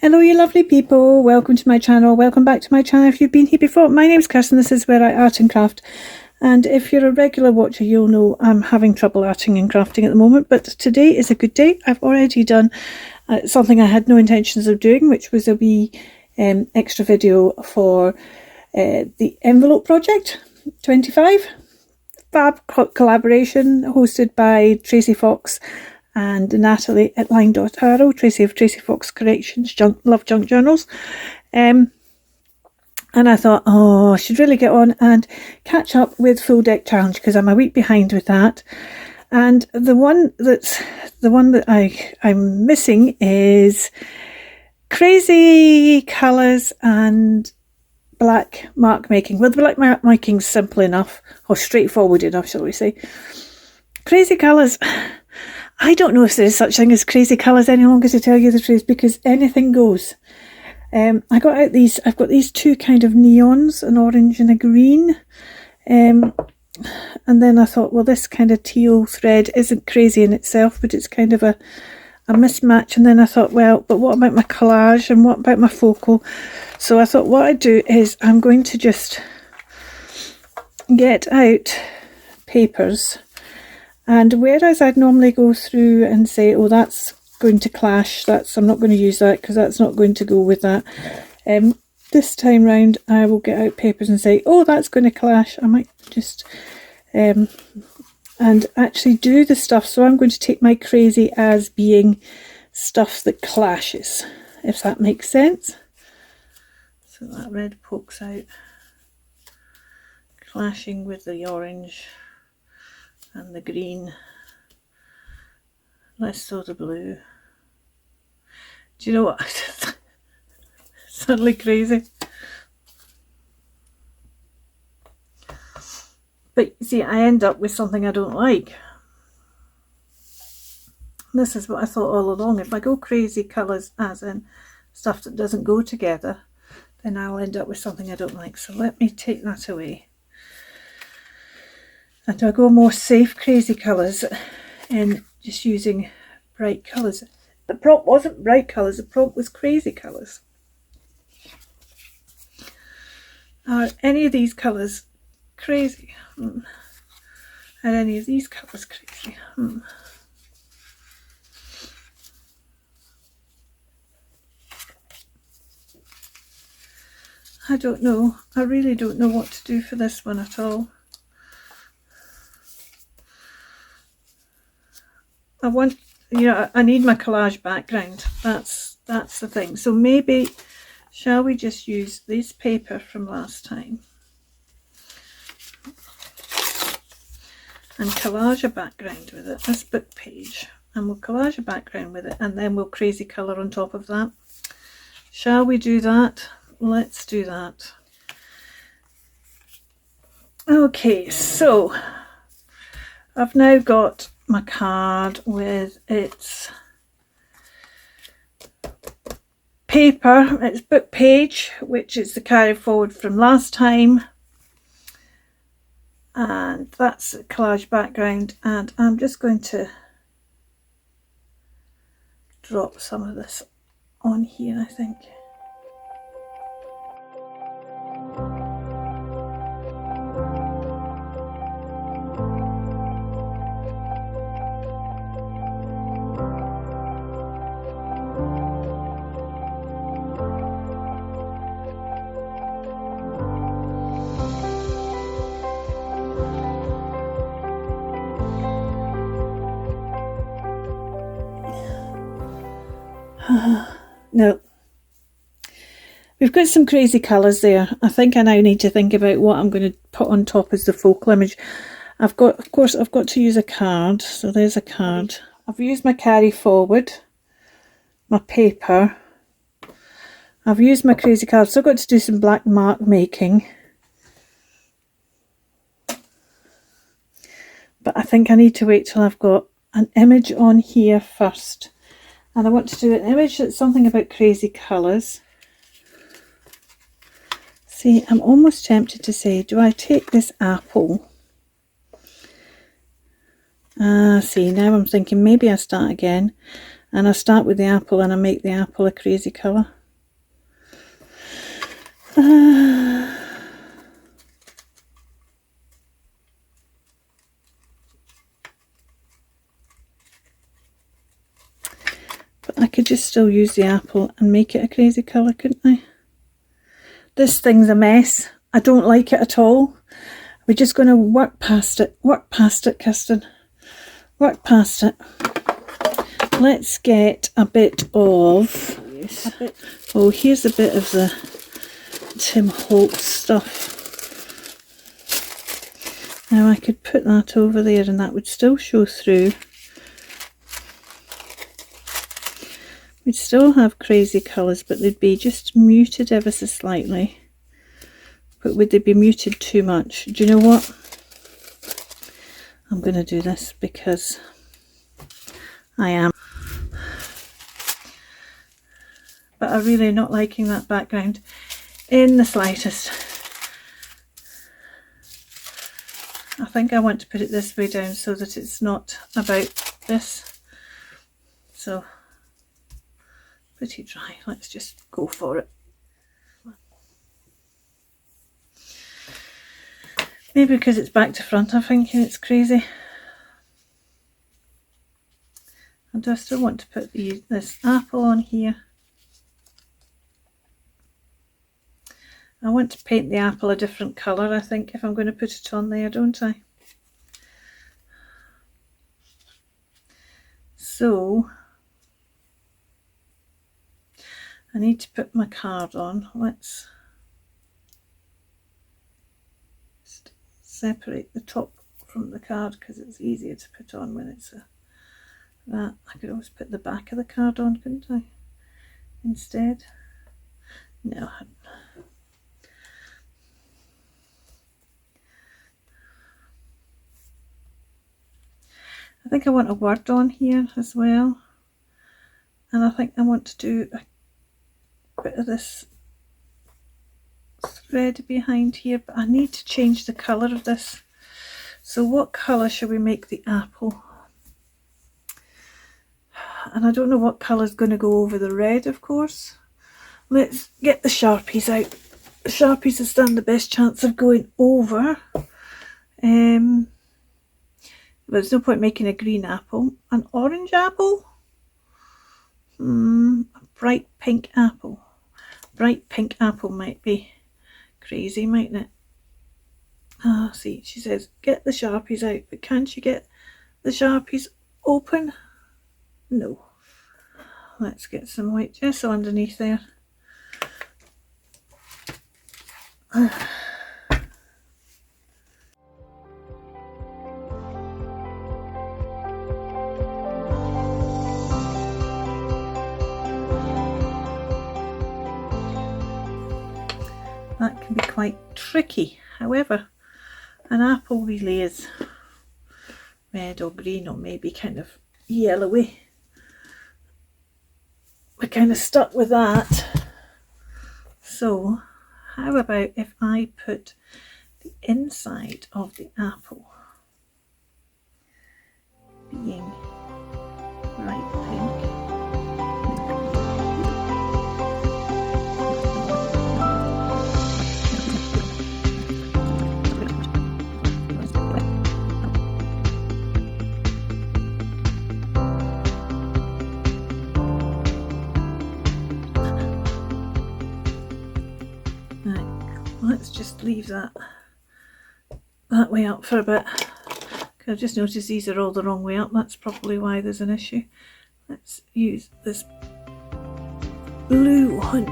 Hello you lovely people, welcome to my channel, welcome back to my channel if you've been here before. My name's Kirsten, this is where I art and craft, and if you're a regular watcher you'll know I'm having trouble arting and crafting at the moment, but today is a good day. I've already done something I had no intentions of doing, which was a wee extra video for the envelope project 25 fab collaboration hosted by Tracy Fox and Natalie at Line.Arrow, Tracy of Tracy Fox Corrections, Love Junk Journals. And I thought, I should really get on and catch up with Full Deck Challenge because I'm a week behind with that. And the one that I'm missing is crazy colours and black mark making. Well, the black mark making's simple enough, or straightforward enough, shall we say. Crazy colours. I don't know if there is such thing as crazy colours any longer, to tell you the truth, because anything goes. I've got these two kind of neons, an orange and a green. And then I thought, well, this kind of teal thread isn't crazy in itself, but it's kind of a mismatch. And then I thought, well, but what about my collage and what about my focal? So I thought what I'd do is I'm going to just get out papers. And whereas I'd normally go through and say, oh, that's going to clash, I'm not going to use that because that's not going to go with that. This time round I will get out papers and say, oh, that's going to clash. I might just and actually do the stuff. So I'm going to take my crazy as being stuff that clashes, if that makes sense. So that red pokes out, clashing with the orange and the green, less so the blue. Do you know what? Suddenly crazy. But you see, I end up with something I don't like. This is what I thought all along. If I go crazy colours, as in stuff that doesn't go together, then I'll end up with something I don't like. So let me take that away. And I go more safe crazy colours and just using bright colours. The prompt wasn't bright colours, the prompt was crazy colours. Are any of these colours crazy? Are any of these colours crazy? I don't know. I really don't know what to do for this one at all. I need my collage background. That's the thing. So maybe, shall we just use this paper from last time and collage a background with it, this book page, and we'll collage a background with it, and then we'll crazy colour on top of that. Shall we do that? Let's do that. Okay, so I've now got my card with its paper, its book page, which is the carry forward from last time, and that's the collage background, and I'm just going to drop some of this on here, I think. Now, we've got some crazy colours there. I think I now need to think about what I'm going to put on top as the focal image. Of course, I've got to use a card. So there's a card. I've used my carry forward, my paper. I've used my crazy card. So I've got to do some black mark making. But I think I need to wait till I've got an image on here first. And I want to do an image that's something about crazy colours. See, I'm almost tempted to say, do I take this apple? See, now I'm thinking maybe I start again And I start with the apple and I make the apple a crazy colour. But I could just still use the apple and make it a crazy colour, couldn't I? This thing's a mess. I don't like it at all. We're just going to work past it, Kirsten. Work past it. Let's get a bit of, oh, here's a bit of the Tim Holtz stuff. Now I could put that over there and that would still show through. We'd still have crazy colours, but they'd be just muted ever so slightly. But would they be muted too much? Do you know what? I'm going to do this because I am. But I'm really not liking that background in the slightest. I think I want to put it this way down so that it's not about this. So, pretty dry. Let's just go for it. Maybe because it's back to front, I'm thinking it's crazy. And I still want to put this apple on here. I want to paint the apple a different colour, I think, if I'm going to put it on there, don't I? So, I need to put my card on. Let's separate the top from the card because it's easier to put on when it's that. I could always put the back of the card on, couldn't I? Instead. No, I hadn't. I think I want a word on here as well, and I think I want to do a bit of this thread behind here, but I need to change the colour of this. So what colour shall we make the apple? And I don't know what colour is going to go over the red, of course. Let's get the Sharpies out. The Sharpies will stand the best chance of going over. There's no point making a green apple. An orange apple? A bright pink apple. Bright pink apple might be crazy, mightn't it? Ah, see, she says, get the Sharpies out. But can't you get the Sharpies open? No. Let's get some white gesso underneath there. That can be quite tricky. However, an apple really is red or green or maybe kind of yellowy. We're kind of stuck with that. So how about if I put the inside of the apple being bright pink. Let's just leave that way up for a bit. I've just noticed these are all the wrong way up. That's probably why there's an issue. Let's use this blue one.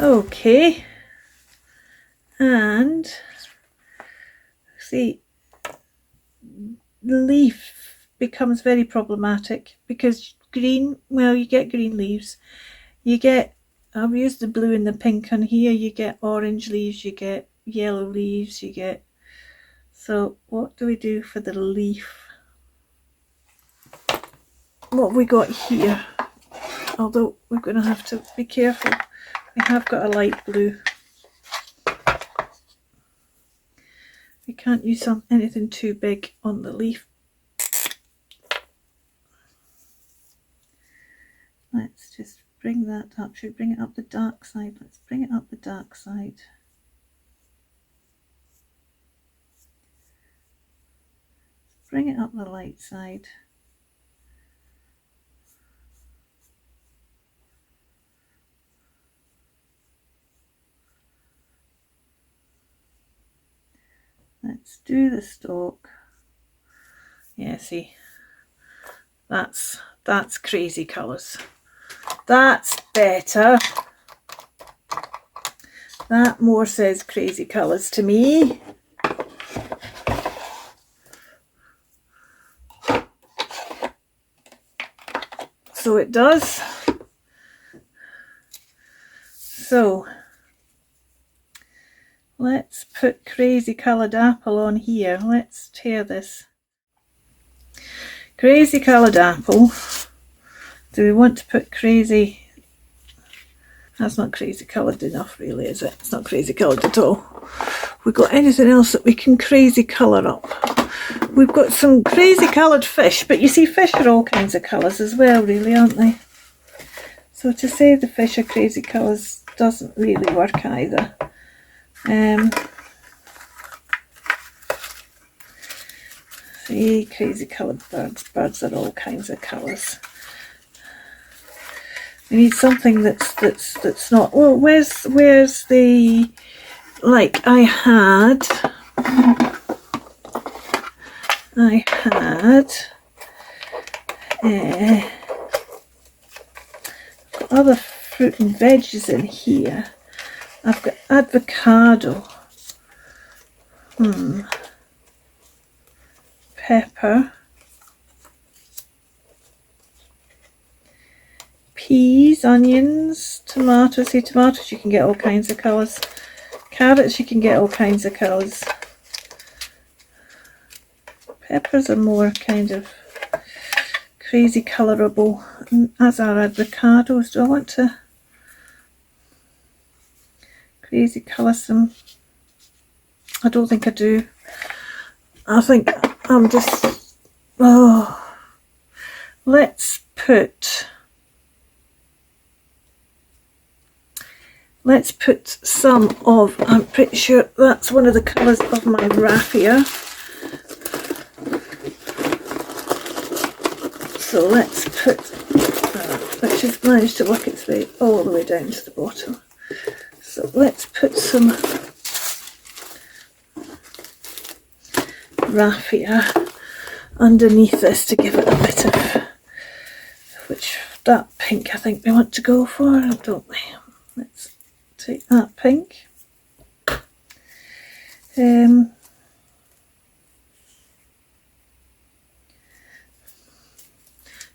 Okay, and see, the leaf becomes very problematic because green, well, you get green leaves, you get, I've used the blue and the pink on here, you get orange leaves, you get yellow leaves, you get, so what do we do for the leaf? What have we got here? Although we're going to have to be careful, we have got a light blue. We can't use anything too big on the leaf. Let's just bring that up. Should we bring it up the dark side? Let's bring it up the dark side. Bring it up the light side. Let's do the stalk. Yeah, see, that's crazy colours. That's better. That more says crazy colours to me. So it does. So let's put crazy coloured apple on here. Let's tear this. Crazy coloured apple. Do we want to put crazy? That's not crazy coloured enough, really, is it? It's not crazy coloured at all. We've got anything else that we can crazy colour up? We've got some crazy coloured fish, but you see, fish are all kinds of colours as well, really, aren't they? So to say the fish are crazy colours doesn't really work either. See, crazy coloured birds. Birds are all kinds of colours. We need something that's not. Well, where's the, like I had other fruit and veggies in here. I've got avocado, pepper, peas, onions, tomatoes. See, tomatoes you can get all kinds of colours. Carrots you can get all kinds of colours. Peppers are more kind of crazy colourable, as are avocados. Do I want to crazy colour some? I don't think I do. I think I'm just, let's put some of, I'm pretty sure that's one of the colours of my raffia. So let's put, let's just manage to work its way all the way down to the bottom. So let's put some raffia underneath this to give it a bit of, which, that pink I think we want to go for, don't we? Let's take that pink.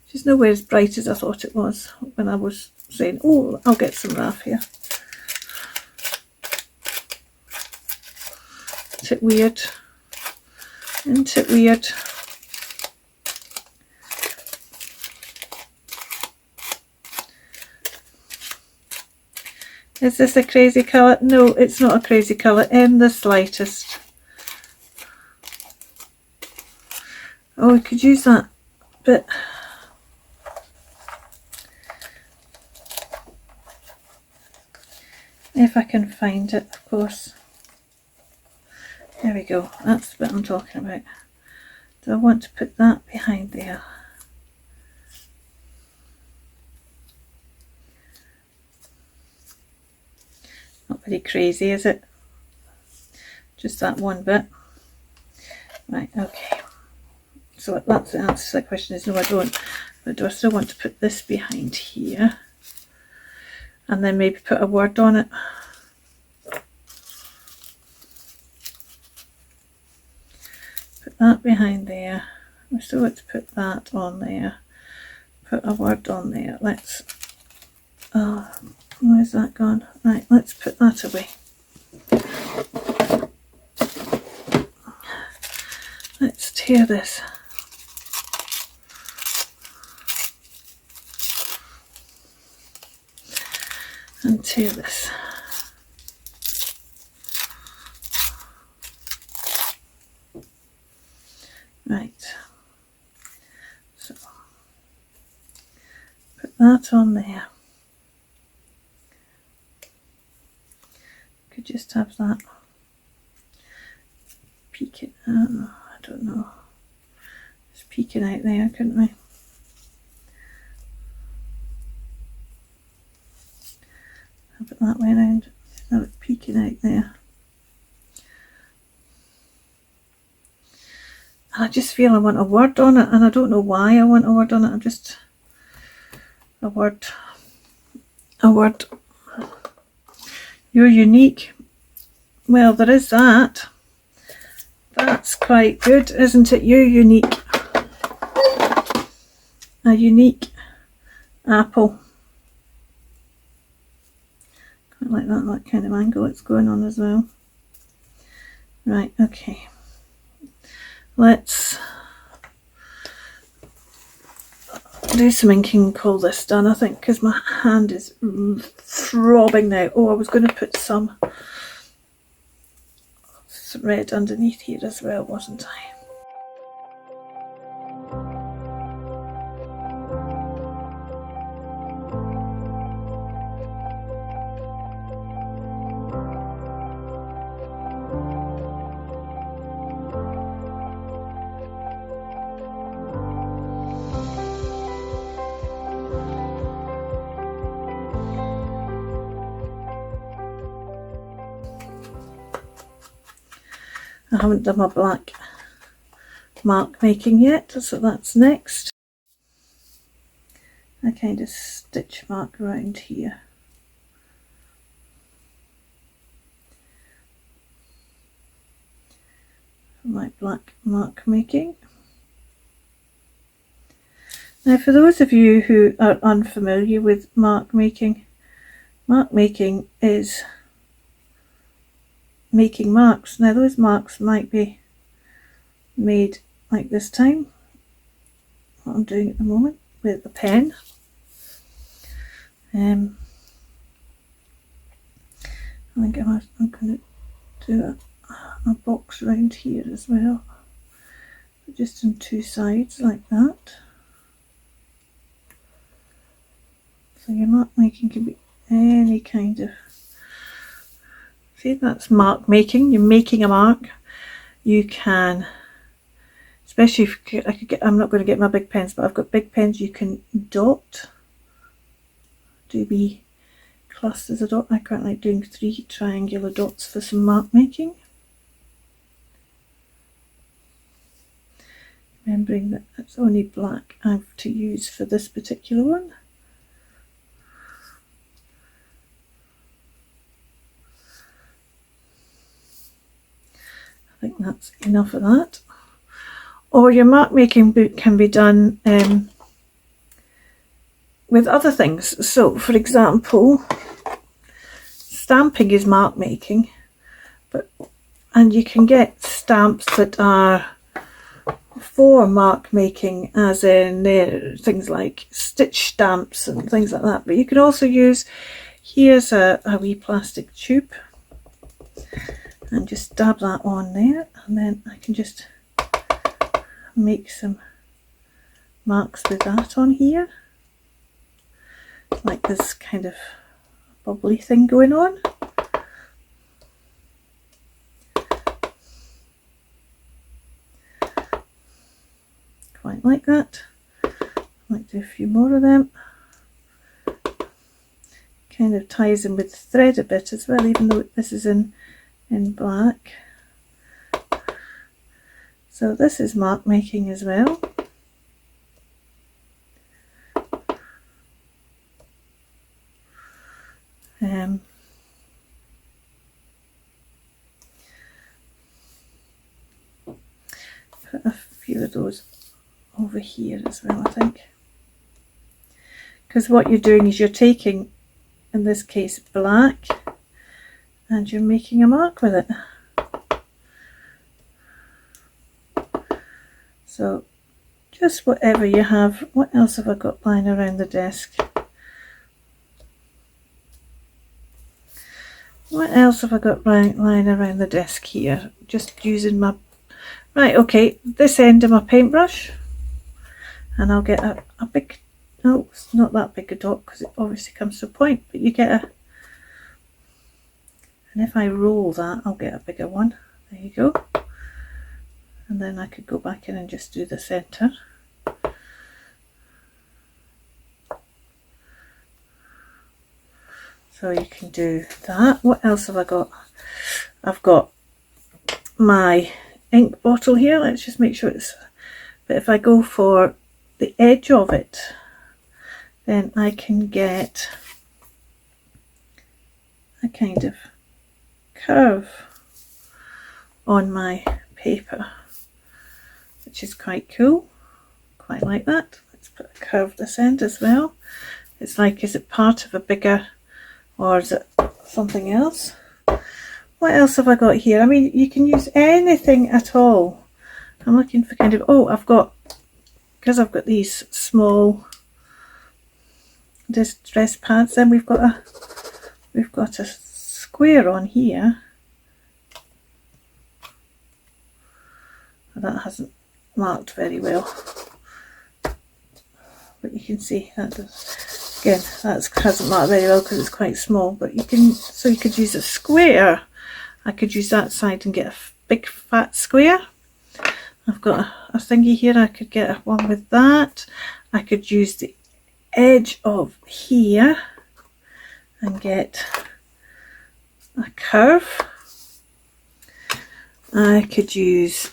She's nowhere as bright as I thought it was when I was saying, oh, I'll get some raffia. Isn't it weird? Isn't it weird? Is this a crazy colour? No, it's not a crazy colour in the slightest. Oh, we could use that bit. If I can find it, of course. There we go. That's what I'm talking about. Do I want to put that behind there? Not very crazy, is it? Just that one bit. Right, okay. So that's the answer to the question is no, I don't. But do I still want to put this behind here? and then maybe put a word on it. Put that behind there. We still want to put that on there. Put a word on there. Let's, oh, where's that gone? Right, let's put that away. Let's tear this. And tear this. Right. So put that on there. Could just have that peeking. I don't know. Just peeking out there, couldn't we? Have it that way around. Now it's peeking out there. And I just feel I want a word on it, and I don't know why I want a word on it. I'm just a word. You're unique. Well, there is that. That's quite good, isn't it? You're unique. A unique apple. Quite like that kind of angle it's going on as well. Right, okay. Let's do some inking and call this done, I think, because my hand is throbbing now. Oh, I was going to put some red underneath here as well, wasn't I? I haven't done my black mark making yet, so that's next. I kind of stitch mark around here. My black mark making. Now, for those of you who are unfamiliar with mark making is making marks. Now, those marks might be made like this time, what I'm doing at the moment with a pen. I think I'm going to do a box around here as well, just on two sides like that. So your mark making can be any kind of, see, that's mark making. You're making a mark. You can, especially if I could get, I'm not going to get my big pens, but I've got big pens. You can dot, do be classed as a dot. I quite like doing 3 triangular dots for some mark making. Remembering that it's only black I have to use for this particular one. I think that's enough of that. Or your mark making book can be done with other things. So, for example, stamping is mark making, and you can get stamps that are for mark making, as in things like stitch stamps and things like that. But you can also use, here's a wee plastic tube, and just dab that on there, and then I can just make some marks with that on here, like this kind of bubbly thing going on. Quite like that. I might do a few more of them. Kind of ties in with the thread a bit as well, even though this is in black. So this is mark making as well. Put a few of those over here as well, I think. Because what you're doing is you're taking, in this case, black, and you're making a mark with it. So just whatever you have. What else have I got lying around the desk? What else have I got lying around the desk here? Just using my... Right, okay, this end of my paintbrush. And I'll get a big... No, it's not that big a dot because it obviously comes to a point. But you get a... And if I roll that, I'll get a bigger one. There you go. And then I could go back in and just do the centre. So you can do that. What else have I got? I've got my ink bottle here. Let's just make sure it's... But if I go for the edge of it, then I can get a kind of curve on my paper, which is quite cool. Quite like that. Let's put a curve this end as well. It's like, is it part of a bigger, or is it something else? What else have I got here? I mean, you can use anything at all. I'm looking for kind of, oh, I've got, because I've got these small distress pads, then we've got a square on here. That hasn't marked very well, but you can see that does, again, that hasn't marked very well because it's quite small. But you can, so you could use a square. I could use that side and get a big fat square. I've got a thingy here. I could get one with that. I could use the edge of here and get a curve. I could use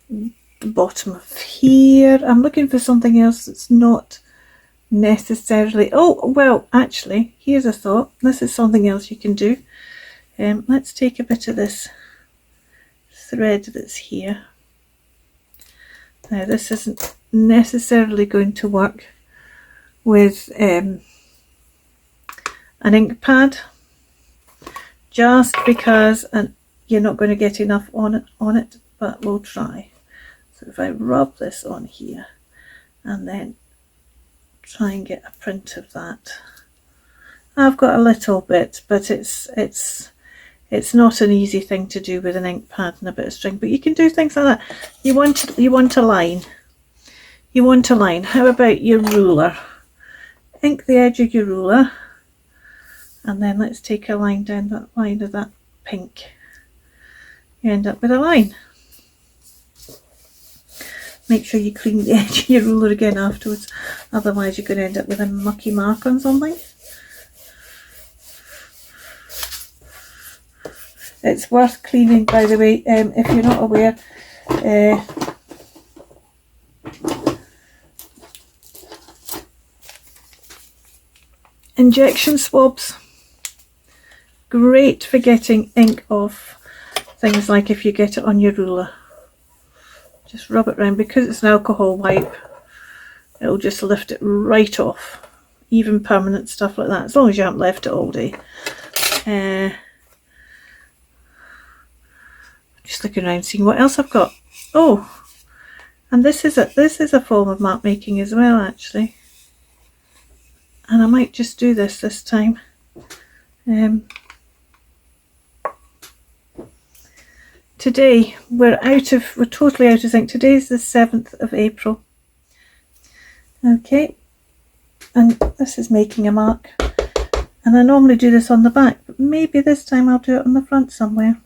the bottom of here. I'm looking for something else that's not necessarily... Oh, well, actually, here's a thought. This is something else you can do. Let's take a bit of this thread that's here. Now, this isn't necessarily going to work with an ink pad, just because you're not going to get enough on it, but we'll try. So if I rub this on here and then try and get a print of that. I've got a little bit, but it's not an easy thing to do with an ink pad and a bit of string, but you can do things like that. You want a line. You want a line. How about your ruler? Ink the edge of your ruler, and then let's take a line down that line of that pink. You end up with a line. Make sure you clean the edge of your ruler again afterwards, otherwise you're going to end up with a mucky mark on something. It's worth cleaning, by the way, if you're not aware. Injection swabs, great for getting ink off things, like if you get it on your ruler. Just rub it around, because it's an alcohol wipe, it'll just lift it right off, even permanent stuff like that, as long as you haven't left it all day. Just looking around seeing what else I've got. Oh, and this is a form of mark making as well, actually, and I might just do this time. Today we're totally out of ink. Today's the 7th of April. Okay, and this is making a mark, and I normally do this on the back, but maybe this time I'll do it on the front somewhere.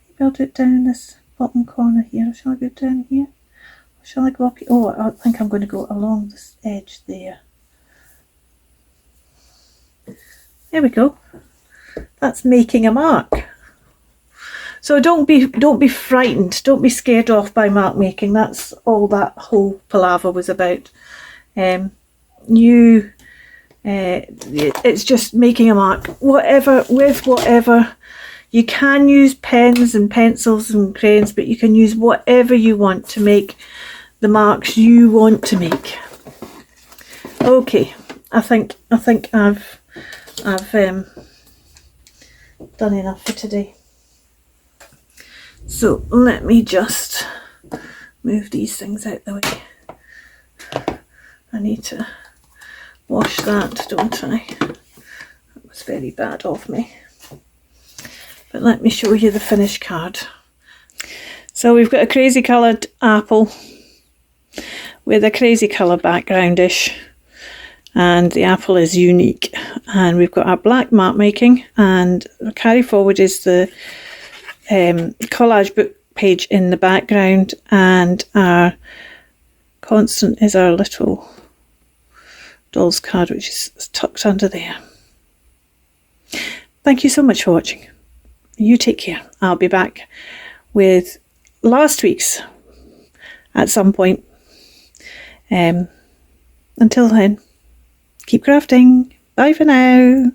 Maybe I'll do it down in this bottom corner here. Shall I go down here? Or shall I go up here? Oh, I think I'm going to go along this edge there. There we go. That's making a mark. So don't be frightened. Don't be scared off by mark making. That's all that whole palaver was about. You It's just making a mark, whatever. You can use pens and pencils and crayons, but you can use whatever you want to make the marks you want to make. Okay, I think I've done enough for today. So let me just move these things out the way. I need to wash that, don't I? That was very bad of me. But let me show you the finished card. So we've got a crazy coloured apple with a crazy colour backgroundish, and the apple is unique. And we've got our black mark making, and carry forward is the collage book page in the background, and our constant is our little doll's card, which is tucked under there. Thank you so much for watching. You take care. I'll be back with last week's at some point. Until then, keep crafting. Bye for now.